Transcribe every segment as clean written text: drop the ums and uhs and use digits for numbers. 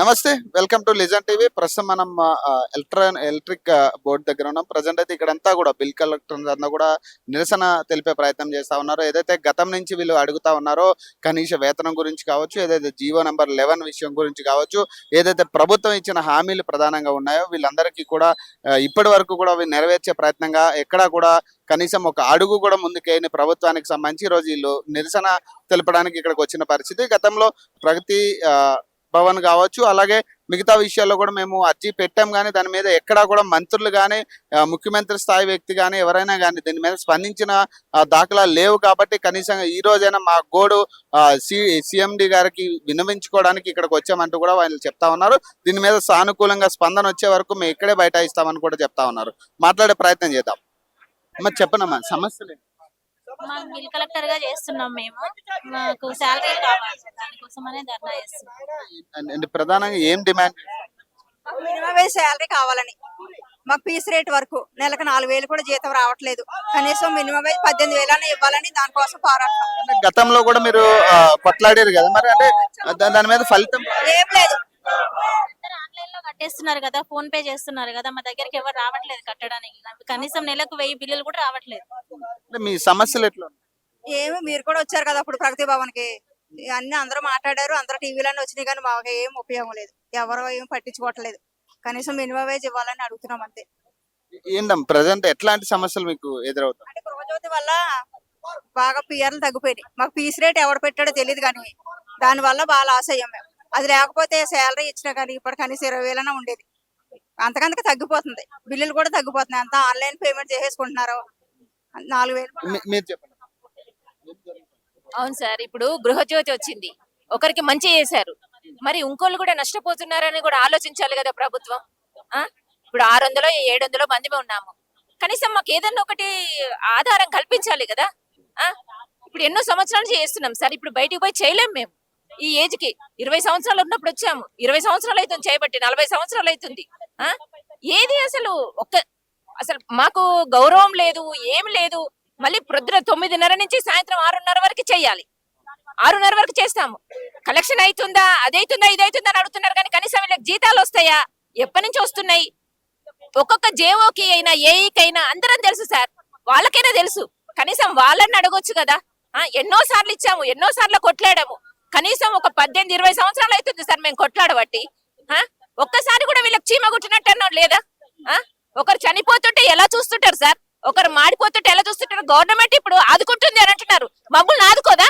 నమస్తే. Welcome to listen TV. ప్రస్తుతం మనం ఎలక్ట్రిక్ బోర్డ్ దగ్గర ఉన్నాం. ప్రజెంట్ అయితే ఇక్కడంతా కూడా బిల్ కలెక్టర్స్ అంతా కూడా నిరసన తెలిపే ప్రయత్నం చేస్తా ఉన్నారు. ఏదైతే గతం నుంచి వీళ్ళు అడుగుతా ఉన్నారో కనీస వేతనం గురించి కావచ్చు, ఏదైతే జీవో నెంబర్ 11 విషయం గురించి కావచ్చు, ఏదైతే ప్రభుత్వం ఇచ్చిన హామీలు ప్రధానంగా ఉన్నాయో వీళ్ళందరికీ కూడా ఇప్పటి వరకు కూడా అవి నెరవేర్చే ప్రయత్నంగా ఎక్కడా కూడా కనీసం ఒక అడుగు కూడా ముందుకేయని ప్రభుత్వానికి సంబంధించి ఈరోజు వీళ్ళు నిరసన తెలపడానికి ఇక్కడికి వచ్చిన పరిస్థితి. గతంలో ప్రగతి భవన్ కావచ్చు, అలాగే మిగతా విషయాల్లో కూడా మేము అర్జీ పెట్టాం, కానీ దాని మీద ఎక్కడా కూడా మంత్రులు కానీ ముఖ్యమంత్రి స్థాయి వ్యక్తి కానీ ఎవరైనా కానీ దీని మీద స్పందించిన దాఖలాలు లేవు. కాబట్టి కనీసం ఈ రోజైనా మా గోడు సిఎండి గారికి విన్నవించుకోవడానికి ఇక్కడికి వచ్చామంటూ కూడా వాళ్ళు చెప్తా ఉన్నారు. దీని మీద సానుకూలంగా స్పందన వచ్చే వరకు మేము ఇక్కడే బైఠాయిస్తామని కూడా చెప్తా ఉన్నారు. మాట్లాడే ప్రయత్నం చేద్దాం. మరి చెప్పనమ్మా సమస్యలు. మాకు బిల్ కలెక్టర్ గా చేస్తున్నాం మేము. మాకు శాలరీ కావాలి, దానికోసమనే ధర్నా చేస్తున్నాం. అంటే ప్రధానంగా ఏం డిమాండ్? మినిమం వేజ్ శాలరీ కావాలని. మాకు పీస్ రేట్ వరకు నెలకు 4,000 కూడా జీతం రావట్లేదు. కనీసం మినిమం వేజ్ 18,000 ఇవ్వాలని దానికోసం పోరాడతాం. గతంలో కూడా మీరు కొట్లాడారు కదా, మరి అంటే దాని మీద ఫలితం ఏం లేదు. ఆన్లైన్ లో కట్టేస్తున్నారు కదా, ఫోన్ పే చేస్తున్నారు కదా, మా దగ్గరికి ఎవరు రావట్లేదు కట్టడానికి. కనీసం నెలకు 1000 బిల్లులు కూడా రావట్లేదు. మీ సమస్యలు ఎట్లా? ఏమి మీరు కూడా వచ్చారు కదా అప్పుడు ప్రగతి భవన్ కి, అన్ని అందరూ మాట్లాడారు, అందరూ టీవీలన్నీ వచ్చినాయి, కానీ మాకు ఏం ఉపయోగం లేదు. ఎవరు ఏం పట్టించుకోవట్లేదు. కనీసం మినిమం వేజ్ ఇవ్వాలని అడుగుతున్నాం అంతే. ఏంటమ్మా ప్రజెంట్ ఎట్లాంటి సమస్యలు మీకు ఎదురవుతాయి? అంటే గృహజ్యోతి వల్ల బాగా పిఆర్లు తగ్గిపోయినాయి. మాకు పీస్ రేట్ ఎవరు పెట్టాడో తెలియదు, కానీ దాని వల్ల బాగా లాస్ అయ్యాం మేము. అది లేకపోతే శాలరీ ఇచ్చినా కానీ ఇప్పుడు కనీసం 20,000 ఉండేది. అంతకంతకు తగ్గిపోతుంది. బిల్లులు కూడా తగ్గిపోతున్నాయి. అంతా ఆన్లైన్ పేమెంట్ చేసేసుకుంటున్నారు. 4,000. మీరు చెప్పండి. అవును సార్, ఇప్పుడు గృహజ్యోతి వచ్చింది, ఒకరికి మంచి చేశారు, మరి ఇంకోళ్ళు కూడా నష్టపోతున్నారని కూడా ఆలోచించాలి కదా ప్రభుత్వం. ఇప్పుడు 600 700 మంది ఉన్నాము, కనీసం మాకు ఏదన్నా ఒకటి ఆధారం కల్పించాలి కదా. ఇప్పుడు ఎన్నో సంవత్సరాల నుంచి చేస్తున్నాం సార్, ఇప్పుడు బయటికి పోయి చేయలేం మేము. ఈ ఏజ్ కి 20 సంవత్సరాలు ఉన్నప్పుడు వచ్చాము, 20 సంవత్సరాలు అవుతుంది చేయబట్టి, 40 సంవత్సరాలు అవుతుంది. ఏది అసలు మాకు గౌరవం లేదు, ఏం లేదు. మళ్ళీ ప్రొద్దున 9:30 నుంచి సాయంత్రం 6:30 వరకు చెయ్యాలి. 6:30 వరకు చేస్తాము. కలెక్షన్ అవుతుందా, అదైతుందా, ఇదైతుందా అని అడుగుతున్నారు, కానీ కనీసం వీళ్ళకి జీతాలు వస్తాయా, ఎప్పటి నుంచి వస్తున్నాయి? ఒక్కొక్క జేఓకి అయినా ఏఈకి అయినా అందరం తెలుసు సార్, వాళ్ళకైనా తెలుసు. కనీసం వాళ్ళని అడగొచ్చు కదా. ఎన్నో సార్లు ఇచ్చాము, ఎన్నో సార్లు కొట్లాడాము. కనీసం ఒక 18-20 సంవత్సరాలు అవుతుంది సార్ మేము కొట్లాడబట్టి. ఒక్కసారి కూడా వీళ్ళకి చీమ కుట్టినట్టు అన్నా లేదా? ఒకరు చనిపోతుంటే ఎలా చూస్తుంటారు సార్, ఒకరు మాడిపోతుంటే ఎలా చూస్తుంటారు? గవర్నమెంట్ ఇప్పుడు ఆదుకుంటుంది అని అంటున్నారు, మమ్మల్ని ఆదుకోదా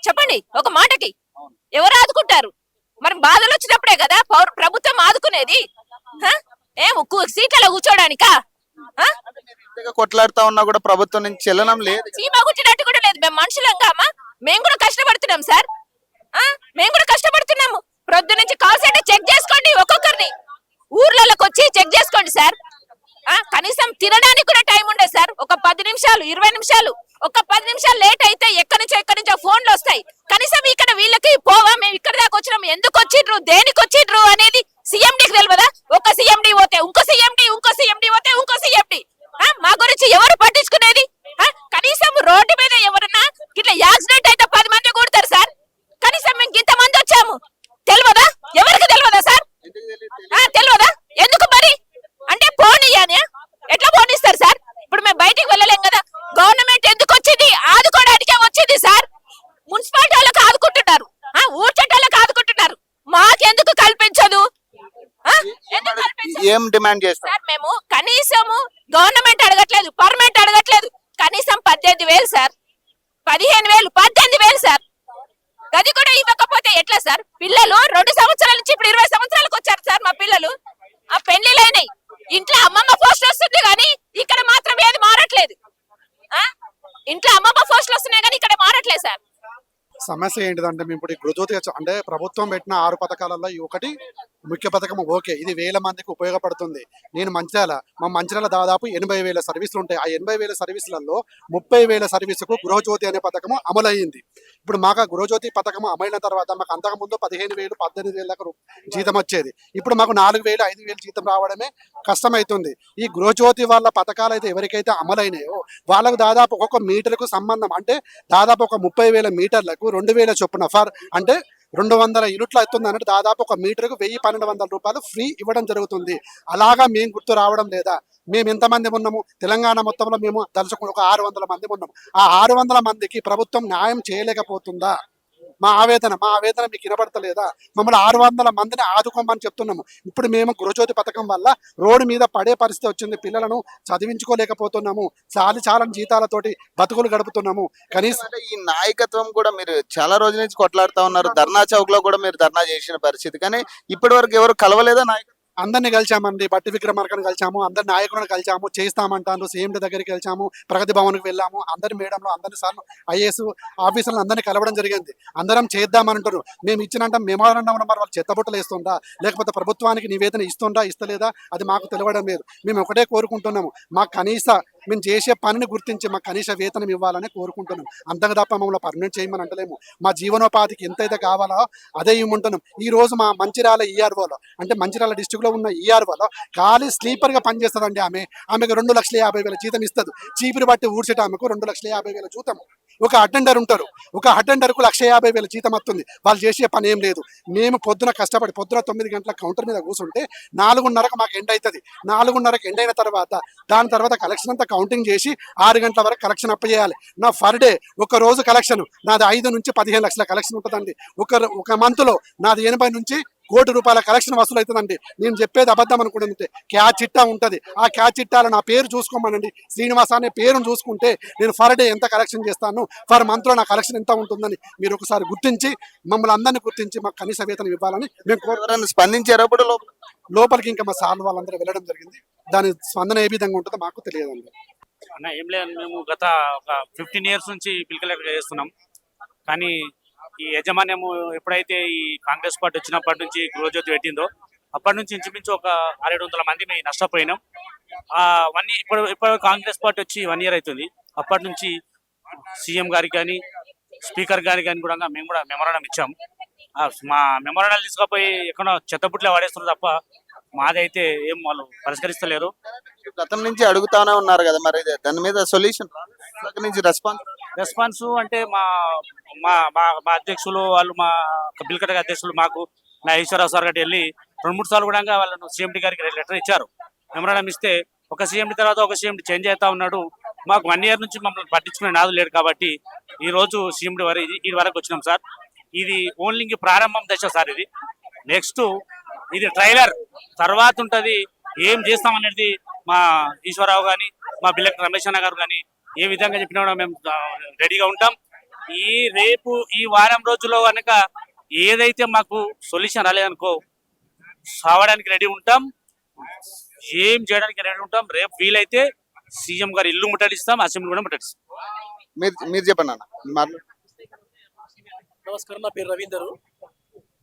చెప్పండి ఒక మాటకి? ఎవరు ఆదుకుంటారు? మరి బాధలు వచ్చినప్పుడే కదా ప్రభుత్వం ఆదుకునేది. సీట్లలో కూర్చోడానికా? కొట్లాడుతా ఉన్నా కూడా ప్రభుత్వం నుంచి చెల్లనం లేదు, చీమ కుట్టినట్టు కూడా లేదు. మేము మనుషులంగామా? మేము కూడా కష్టపడుతున్నాం సార్, మేము కూడా కష్టపడుతున్నాము. ప్రొద్దు నుంచి కాల్ సెంటర్ చెక్ చేసుకోండి, ఒక్కొక్కరిని ఊర్లలోకి వచ్చి చెక్ చేసుకోండి సార్. కనీసం తినడానికి కూడా టైం ఉండదు సార్. ఒక 10 నిమిషాలు 20 నిమిషాలు, ఒక 10 నిమిషాలు లేట్ అయితే ఎక్కడి నుంచో ఫోన్లు వస్తాయి. కనీసం ఇక్కడ వీళ్ళకి పోవా, మేము ఇక్కడ దాకా వచ్చినాము, ఎందుకు వచ్చిండ్రు, దేనికి వచ్చిండ్రు అనేది సీఎండీకి తెలియదా? ఒక సీఎండీ పోతే ఇంకో సీఎండీ, ఇంకో సీఎండీ పోతే ఇంకో సీఎండీ. మా గురించి ఎవరు పట్టించుకునేది? కనీసం రోడ్డు మీద ఎవరన్నా ఇట్లా యాక్సిడెంట్ అయితే 10 మంది కూడతారు సార్. కనీసం మేము ఇంతమంది వచ్చాము, తెలియదా? ఎవరికి తెలియదా సార్? తెలియదా? ఎందుకు మరి అంటే పోనీయని ఎట్లా పోనిస్తారు సార్? ఇప్పుడు మేము బయటికి వెళ్ళలేం కదా. గవర్నమెంట్ ఎందుకు వచ్చింది? ఆదుకోవడానికే వచ్చింది సార్. మున్సిపాలిటీ వాళ్ళకి ఆదుకుంటున్నారు, ఊడ్చటాలకు ఆదుకుంటున్నారు, మాకెందుకు కల్పించదు? ఏం డిమాండ్ చేస్తారు సార్? మేము కనీసము గవర్నమెంట్ అడగట్లేదు, పర్మనెంట్ అడగట్లేదు, కనీసం 18,000 సార్, 15,000, 18,000 సార్. అది కూడా ఇవ్వకపోతే ఎట్లా సార్? పిల్లలు 2 సంవత్సరాల నుంచి ఇప్పుడు 20 సంవత్సరాలకు వచ్చారు సార్ మా పిల్లలు. పెళ్లిలైనాయి, ఇంట్లో అమ్మమ్మ పోస్ట్ వస్తుంది, కానీ ఇక్కడ మాత్రం ఏది మారట్లేదు. ఇంట్లో అమ్మమ్మ పోస్టులు వస్తున్నాయి, కానీ ఇక్కడ మారట్లేదు సార్. సమస్య ఏంటిదంటే, మేము ఇప్పుడు గృహజ్యోతి అంటే ప్రభుత్వం పెట్టిన 6 పథకాలలో ఈ ఒకటి ముఖ్య పథకం. ఓకే, ఇది 1000 మందికి ఉపయోగపడుతుంది. నేను మా మంచిర్యాల దాదాపు 80,000 సర్వీసులు ఉంటాయి. ఆ 80,000 సర్వీసులలో 30,000 సర్వీసుకు గృహజ్యోతి అనే పథకం అమలయ్యింది. ఇప్పుడు మాకు గృహజ్యోతి పథకం అమలైన తర్వాత మాకు అంతకుముందు 15,000 18,000 దాకా జీతం వచ్చేది. ఇప్పుడు మాకు 4,000 5,000 జీతం రావడమే కష్టమవుతుంది. ఈ గృహజ్యోతి వాళ్ళ పథకాలు అయితే ఎవరికైతే అమలైనాయో వాళ్ళకు దాదాపు ఒక్కొక్క మీటర్కు సంబంధం అంటే దాదాపు ఒక 30,000 మీటర్లకు 2,000 చొప్పున అంటే 200 యూనిట్లు అవుతుంది అంటే దాదాపు ఒక మీటర్కు 1000-1200 రూపాయలు ఫ్రీ ఇవ్వడం జరుగుతుంది. అలాగా మేము గుర్తు రావడం లేదా? మేము ఎంతమంది ఉన్నాము తెలంగాణ మొత్తంలో? మేము తలుచుకుని ఒక 600 మంది ఉన్నాము. ఆ 600 మందికి ప్రభుత్వం న్యాయం చేయలేకపోతుందా? మా ఆవేదన మీకు వినబడతలేదా? మమ్మల్ని 600 మందిని ఆదుకోమని చెప్తున్నాము. ఇప్పుడు మేము గృహజ్యోతి పథకం వల్ల రోడ్డు మీద పడే పరిస్థితి వచ్చింది. పిల్లలను చదివించుకోలేకపోతున్నాము. చాలని జీతాలతోటి బతుకులు గడుపుతున్నాము. కనీసం అంటే ఈ నాయకత్వం కూడా మీరు చాలా రోజుల నుంచి కొట్లాడుతా ఉన్నారు. ధర్నా చౌక్ లో కూడా మీరు ధర్నా చేసిన పరిస్థితి, కానీ ఇప్పటి వరకు ఎవరు కలవలేదా నాయకత్వం? అందరిని కలిసామండి. బట్టి విక్రమార్కని కలిసాము, అందరి నాయకులను కలిసాము, చేస్తామంటాను. సీఎం దగ్గరికి కలిసాము, ప్రగతి భవన్కి వెళ్ళాము. అందరి మేడంలో అందరి సార్లు ఐఏఎస్ ఆఫీసర్లు అందరినీ కలవడం జరిగింది. అందరం చేద్దామంటారు. మేము ఇచ్చినంత మెమోరాండం మరి వాళ్ళు చెత్తబుట్టలు వేస్తుందా, లేకపోతే ప్రభుత్వానికి నివేదన ఇస్తుందా ఇస్తలేదా అది మాకు తెలియడం లేదు. మేము ఒకటే కోరుకుంటున్నాము, మాకు కనీస మేము చేసే పనిని గుర్తించి మాకు కనీస వేతనం ఇవ్వాలని కోరుకుంటున్నాం. అంతకు తప్ప మమ్మల్ని పర్మనెంట్ చేయమని అంటలేము. మా జీవనోపాధికి ఎంతైతే కావాలో అదే ఇవ్వమంటున్నాం. ఈ రోజు మా మంచిర్యాల ఈఆర్ఓలో, అంటే మంచిర్యాల డిస్టిక్ లో ఉన్న ఈఆర్ఓలో ఖాళీ స్లీపర్ గా పనిచేస్తుందండి. ఆమెకు 2,50,000 జీతం ఇస్తుంది. చీపురు బట్టి ఊడ్చేట ఆమెకు 2,50,000 జీతం. ఒక అటెండర్ ఉంటారు, ఒక అటెండర్కు 1,50,000 జీతం వస్తుంది. వాళ్ళు చేసే పని ఏం లేదు. మేము పొద్దున కష్టపడి పొద్దున 9 గంటల కౌంటర్ మీద కూర్చుంటే 4:30కు మాకు ఎండ్ అవుతుంది. 4:30కు ఎండ్ అయిన తర్వాత దాని తర్వాత కలెక్షన్ అంతా కౌంటింగ్ చేసి 6 గంటల వరకు కలెక్షన్ అప్పచేయాలి. నా ఫర్ డే ఒక రోజు కలెక్షన్ నాది 5 నుంచి 15 లక్షల కలెక్షన్ ఉంటుందండి. ఒక మంత్ లో నాది 80 నుంచి 1 కోటి రూపాయల కలెక్షన్ వసూలు అవుతుందండి. నేను చెప్పేది అబద్ధం అనుకుంటుంటే క్యాచ్ చిట్టా ఉంటుంది. ఆ క్యాచ్ చిట్టాలో నా పేరు చూసుకోమనండి, శ్రీనివాస అనే పేరును చూసుకుంటే నేను ఫర్ డే ఎంత కలెక్షన్ చేస్తాను, ఫర్ మంత్ లో నా కలెక్షన్ ఎంత ఉంటుందని మీరు ఒకసారి గుర్తించి మమ్మల్ని అందరినీ గుర్తించి మాకు కనీస వేతనం ఇవ్వాలని మేము ఎవరైనా స్పందించారా ఇప్పుడు లోపలికి ఇంకా మా సార్లు వాళ్ళందరూ వెళ్ళడం జరిగింది. దాని స్పందన ఏ విధంగా ఉంటుందో మాకు తెలియదండి. అన్న ఏం లేదు, మేము గత ఒక 15 years నుంచి పిలకలు చేస్తున్నాం. కానీ ఈ యాజమాన్యము ఎప్పుడైతే ఈ కాంగ్రెస్ పార్టీ వచ్చినప్పటి నుంచి గృహజ్యోతి పెట్టిందో అప్పటి నుంచి ఇంచుమించు ఒక 600-700 మంది మేము నష్టపోయినాం. ఇప్పుడు కాంగ్రెస్ పార్టీ వచ్చి 1 year అవుతుంది. అప్పటి నుంచి సీఎం గారికి కానీ స్పీకర్ గారికి కానీ కూడా మేము కూడా మెమోరాండం ఇచ్చాము. మా మెమోరాండాలు తీసుకుపోయి ఎక్కడో చెత్తబుట్లో వాడేస్తున్నారు తప్ప మాదైతే ఏం వాళ్ళు పరిష్కరిస్తలేరు. గతం నుంచి అడుగుతానే ఉన్నారు కదా, మరి దాని మీద సొల్యూషన్ నుంచి రెస్పాన్స్ అంటే మా మా మా మా అధ్యక్షులు వాళ్ళు, మా బిల్కట అధ్యక్షులు మాకు నా ఈశ్వరరావు సార్ గట్టి వెళ్ళి 2-3 సార్లు కూడా వాళ్ళను సీఎండి గారికి లెటర్ ఇచ్చారు. మెమోరాండం ఇస్తే ఒక సీఎండి తర్వాత ఒక సీఎండి చేంజ్ అవుతా ఉన్నాడు. మాకు 1 year నుంచి మమ్మల్ని పట్టించుకునే నాదు లేడు. కాబట్టి ఈ రోజు సీఎండి ఈ వరకు వచ్చినాం సార్. ఇది ఓన్లీ ప్రారంభం దశ సార్. ఇది నెక్స్ట్ ఇది ట్రైలర్ తర్వాత ఉంటది. ఏం చేస్తామనేది మా ఈశ్వరరావు కానీ మా బిల్లెక్ రమేష్ అన్న గారు కానీ ఏ విధంగా చెప్పినా కూడా మేము రెడీగా ఉంటాం. ఈ వారం రోజుల్లో కనుక ఏదైతే మాకు సొల్యూషన్ రాలేదనుకో సావడానికి రెడీ ఉంటాం, ఏం చేయడానికి రెడీ ఉంటాం. రేపు వీలైతే సీఎం గారు ఇల్లు ముట్టడిస్తాం, అసెంబ్లీ కూడా ముట్టడిస్తాం. మీరు చెప్పండి అన్న. నమస్కారం, నా పేరు రవీందర్.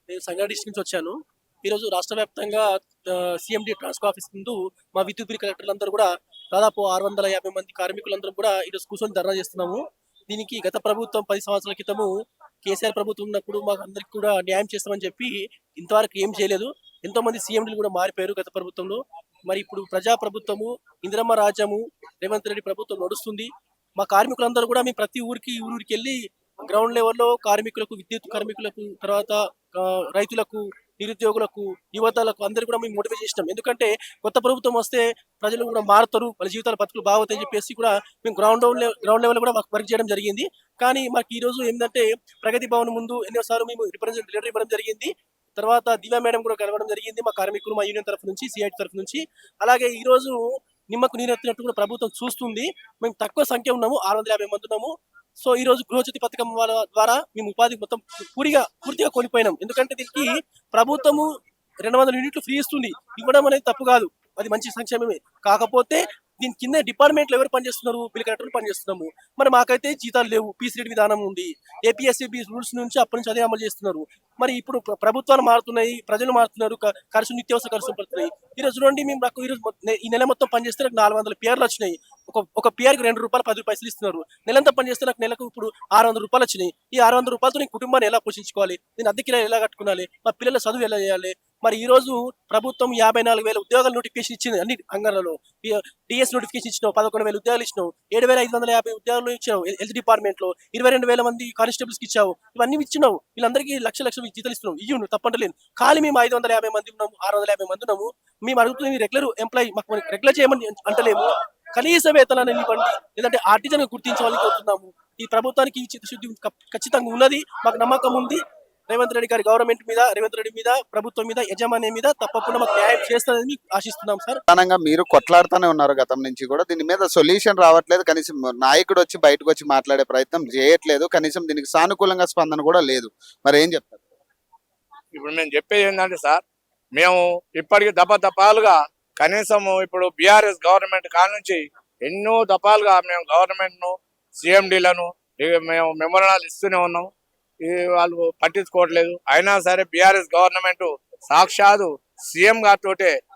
నేను సంగారెడ్డి డిస్ట్రిక్ట్ నుంచి వచ్చాను. ఈరోజు రాష్ట్ర వ్యాప్తంగా సిఎండి ట్రాన్స్కో ఆఫీస్ ముందు మా విద్యుత్ బిల్ కలెక్టర్లందరూ కూడా దాదాపు 650 మంది కార్మికులందరూ కూడా ఈరోజు కూర్చొని ధర్నా చేస్తున్నాము. దీనికి గత ప్రభుత్వం 10 సంవత్సరాల క్రితము కేసీఆర్ ప్రభుత్వం ఉన్నప్పుడు మాకు అందరికి కూడా న్యాయం చేస్తామని చెప్పి ఇంతవరకు ఏం చేయలేదు. ఎంతో మంది సీఎండీలు కూడా మారిపోయారు గత ప్రభుత్వంలో. మరి ఇప్పుడు ప్రజా ప్రభుత్వము, ఇందిరమ్మ రాజ్యము, రేవంత్ రెడ్డి ప్రభుత్వం నడుస్తుంది. మా కార్మికులందరూ కూడా మేము ప్రతి ఊరికి వెళ్ళి గ్రౌండ్ లెవెల్లో కార్మికులకు, విద్యుత్ కార్మికులకు, తర్వాత రైతులకు, నిరుద్యోగులకు, యువతలకు అందరూ కూడా మేము మోటివేట్ చేసినాం. ఎందుకంటే కొత్త ప్రభుత్వం వస్తే ప్రజలు కూడా మారుతారు, వాళ్ళ జీవితాల బతుకులు బాగుతాయని చెప్పేసి కూడా మేము గ్రౌండ్ లెవెల్ కూడా వర్క్ చేయడం జరిగింది. కానీ మాకు ఈ రోజు ఏంటంటే ప్రగతి భవన్ ముందు ఎన్నోసార్లు మేము లెటర్ ఇవ్వడం జరిగింది. తర్వాత దివ్య మేడం కూడా కలవడం జరిగింది, మా కార్మికులు, మా యూనియన్ తరఫు నుంచి, సిఐటి తరఫు నుంచి. అలాగే ఈ రోజు నిమ్మకు నీరెత్తినట్టు కూడా ప్రభుత్వం చూస్తుంది. మేము తక్కువ సంఖ్య ఉన్నాము, 650 మంది ఉన్నాము. సో ఈ రోజు గృహజ్యోతి పథకం ద్వారా మేము ఉపాధి మొత్తం పూర్తిగా కోల్పోయినాం. ఎందుకంటే దీనికి ప్రభుత్వము 200 యూనిట్లు ఫ్రీ ఇస్తుంది. ఇవ్వడం అనేది తప్పు కాదు, అది మంచి సంక్షేమమే. కాకపోతే దీని కింద డిపార్ట్మెంట్లో ఎవరు పనిచేస్తున్నారు? బిల్ కలెక్టర్లు పనిచేస్తున్నాము. మరి మాకైతే జీతాలు లేవు, పీసీ రేట్ విధానం ఉంది, ఏపీఎస్సీ రూల్స్ నుంచి అప్పటి నుంచి అదే అమలు చేస్తున్నారు. మరి ఇప్పుడు ప్రభుత్వాలు మారుతున్నాయి, ప్రజలు మారుతున్నారు, నిత్యావసర ఖర్చులు పడుతున్నాయి. ఈరోజు చూడండి, మేము ఈ నెల మొత్తం పనిచేస్తే నాకు 400 పేర్లు వచ్చినాయి. ఒక పేరుకి ₹2 10 పైసలు ఇస్తున్నారు. నెలంతా పనిచేస్తే నాకు నెలకు ఇప్పుడు ₹600 వచ్చినాయి. ఈ ₹600 నేను కుటుంబాన్ని ఎలా పోషించుకోవాలి? నేను అద్దెకి ఎలా కట్టుకోవాలి? మా పిల్లల చదువు ఎలా చేయాలి? మరి ఈ రోజు ప్రభుత్వం 54,000 ఉద్యోగాల నోటిఫికేషన్ ఇచ్చింది అన్ని అంగన్లలో. డిఎస్ నోటిఫికేషన్ ఇచ్చినావు, 11,000 ఉద్యోగాలు ఇచ్చినావు, 7,550 ఉద్యోగాలు ఇచ్చావు హెల్త్ డిపార్ట్మెంట్ లో, 22,000 మంది కానిస్టేబుల్స్ కి ఇచ్చావు. ఇవన్నీ ఇచ్చినావు. వీళ్ళందరికీ లక్షలు జీతాలు ఇస్తున్నావు. ఇయ్యి నువ్వు తప్పంటలేదు. ఖాళీ మేము 550 మంది ఉన్నాము, 650 మంది ఉన్నాము. మేము అడుగుతుంది రెగ్యులర్ ఎంప్లాయీ, మాకు రెగ్యులర్ చేయమని అంటలేము. కనీస వేతనాన్ని ఇవ్వండి, లేదంటే ఆర్టిజన్ గుర్తించాలని కోరుతున్నాము. ఈ ప్రభుత్వానికి ఈ చిత్తశుద్ధి ఖచ్చితంగా ఉన్నది, మాకు నమ్మకం ఉంది. రేవంత్ రెడ్డి గారి గవర్నమెంట్ మీద, రేవంత్ రెడ్డి మీద, ప్రభుత్వం మీద, యజమాని మీద తప్పకుండా మాకు న్యాయం చేస్తుందని ఆశిస్తున్నాం సార్. ప్రధానంగా మీరు కొట్లాడుతూనే ఉన్నారు గతం నుంచి కూడా, దీని మీద సొల్యూషన్ రావట్లేదు. కనీసం నాయకుడు వచ్చి బయటకు వచ్చి మాట్లాడే ప్రయత్నం చేయట్లేదు. కనీసం దీనికి సానుకూలంగా స్పందన కూడా లేదు. మరి ఏం చెప్తారు? ఇప్పుడు మేము చెప్పేది ఏంటంటే సార్, మేము ఇప్పటికి దఫాలుగా కనీసం ఇప్పుడు బీఆర్ఎస్ గవర్నమెంట్ కాడ నుంచి ఎన్నో దఫాలుగా మేము గవర్నమెంట్ ను, సిఎండీలను మేము మెమోరాలు ఇస్తూనే ఉన్నాం. వాళ్ళు పట్టించుకోవట్లేదు. అయినా సరే బీఆర్ఎస్ గవర్నమెంట్ సాక్షాత్ సీఎం గారితో,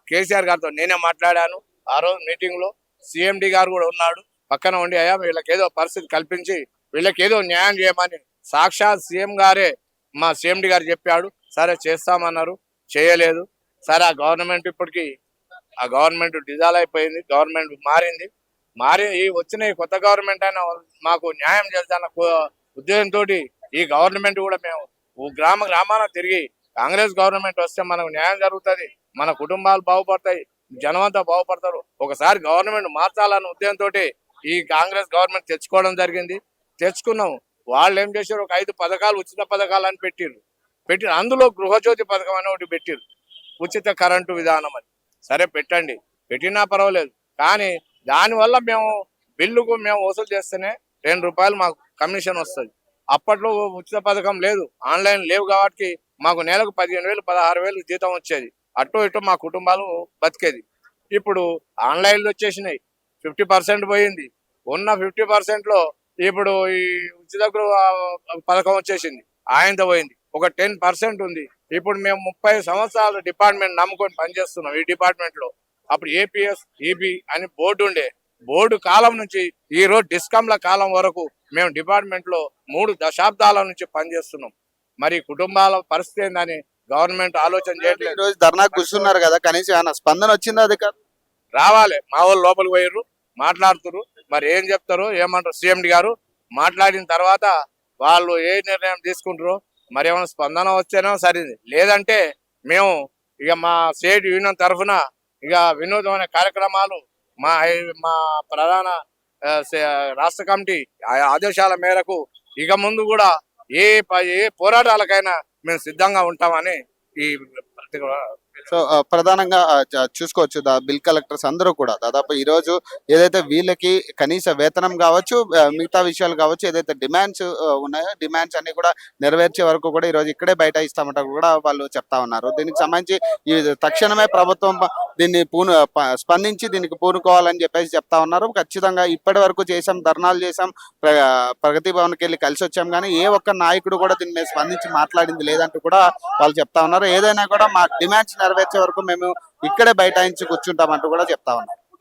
కేసీఆర్ గారితో నేనే మాట్లాడాను. ఆ రోజు మీటింగ్ లో సిఎండి గారు కూడా ఉన్నాడు పక్కన ఉండి, అయ్యా వీళ్ళకి ఏదో పరిస్థితి కల్పించి వీళ్ళకి ఏదో న్యాయం చేయమని సాక్షాత్ సీఎం గారే మా సిఎండి గారు చెప్పాడు. సరే చేస్తామన్నారు, చేయలేదు. సరే ఆ గవర్నమెంట్ ఇప్పటికి ఆ గవర్నమెంట్ డిజాల్వ్ అయిపోయింది, గవర్నమెంట్ మారి ఈ వచ్చిన ఈ కొత్త గవర్నమెంట్ అయినా మాకు న్యాయం చేస్తాన ఉద్దేశంతో ఈ గవర్నమెంట్ కూడా మేము గ్రామాన తిరిగి కాంగ్రెస్ గవర్నమెంట్ వస్తే మనకు న్యాయం జరుగుతుంది, మన కుటుంబాలు బాగుపడతాయి, జనమంతా బాగుపడతారు. ఒకసారి గవర్నమెంట్ మార్చాలన్న ఉద్దేశంతో ఈ కాంగ్రెస్ గవర్నమెంట్ తెచ్చుకోవడం జరిగింది. తెచ్చుకున్నాం. వాళ్ళు ఏం చేశారు, ఒక 5 పథకాలు ఉచిత పథకాలు అని పెట్టిరు. అందులో గృహజ్యోతి పథకం అని ఒకటి పెట్టిరు, ఉచిత కరెంటు విధానం అని. సరే పెట్టండి, పెట్టినా పర్వాలేదు. కానీ దానివల్ల మేము బిల్లుకు మేము వసూలు చేస్తేనే ₹2 మాకు కమిషన్ వస్తుంది. అప్పట్లో ఉచిత పథకం లేదు, ఆన్లైన్ లేవు కాబట్టి మాకు నెలకు 15,000 16,000 జీతం వచ్చేది. అటు ఇటు మా కుటుంబాలు బతికేది. ఇప్పుడు ఆన్లైన్లో వచ్చేసినాయి, 50% పోయింది. ఉన్న 50% లో ఇప్పుడు ఈ ఉచిత పథకం వచ్చేసింది, ఆయనతో పోయింది. ఒక 10% ఉంది. ఇప్పుడు మేము 30 సంవత్సరాల డిపార్ట్మెంట్ నమ్ముకొని పనిచేస్తున్నాం ఈ డిపార్ట్మెంట్ లో. అప్పుడు ఏపీఎస్, ఈబీ అని బోర్డు ఉండే, బోర్డు కాలం నుంచి ఈ రోజు డిస్కంల కాలం వరకు మేము డిపార్ట్మెంట్ లో 3 దశాబ్దాల నుంచి పనిచేస్తున్నాం. మరి కుటుంబాల పరిస్థితి ఏందని గవర్నమెంట్ ఆలోచన చేయట్లేదు. ఈ రోజు ధర్నా కూర్చున్నారు కదా, కనీసం ఏమైనా స్పందన వచ్చిందా? అది కాదు రావాలి. మా వాళ్ళు లోపలికి పోయారు, మాట్లాడుతున్నారు. మరి ఏం చెప్తారు, ఏమంటారు సిఎండి గారు మాట్లాడిన తర్వాత వాళ్ళు ఏ నిర్ణయం తీసుకుంటారో, మరి ఏమైనా స్పందన వచ్చేనో సరిది, లేదంటే మేము ఇక మా స్టేట్ యూనియన్ తరఫున ఇక వినూత్నమైన కార్యక్రమాలు మా ప్రధాన రాష్ట్ర కమిటీ ఆదేశాల మేరకు ఇక ముందు కూడా ఏ పోరాటాలకైనా మేము సిద్ధంగా ఉంటామని ఈ సో ప్రధానంగా చూసుకోవచ్చు బిల్ కలెక్టర్స్ అందరూ కూడా దాదాపు ఈ రోజు ఏదైతే వీళ్ళకి కనీస వేతనం కావచ్చు, మిగతా విషయాలు కావచ్చు, ఏదైతే డిమాండ్స్ ఉన్నాయో డిమాండ్స్ అన్ని కూడా నెరవేర్చే వరకు కూడా ఈ రోజు ఇక్కడే బయట ఇస్తామంట కూడా వాళ్ళు చెప్తా ఉన్నారు. దీనికి సంబంధించి ఈ తక్షణమే ప్రభుత్వం దీన్ని స్పందించి దీనికి పూనుకోవాలని చెప్పేసి చెప్తా ఉన్నారు. ఖచ్చితంగా ఇప్పటి వరకు చేసాం, ధర్నాలు చేసాం, ప్రగతి భవన్కి వెళ్ళి కలిసి వచ్చాం, కానీ ఏ ఒక్క నాయకుడు కూడా దీని మీద స్పందించి మాట్లాడింది లేదంటూ కూడా వాళ్ళు చెప్తా ఉన్నారు. ఏదైనా కూడా మా డిమాండ్స్ నెరవేర్చే వరకు మేము ఇక్కడే బైఠాయించి కూర్చుంటామంటూ కూడా చెప్తా ఉన్నారు.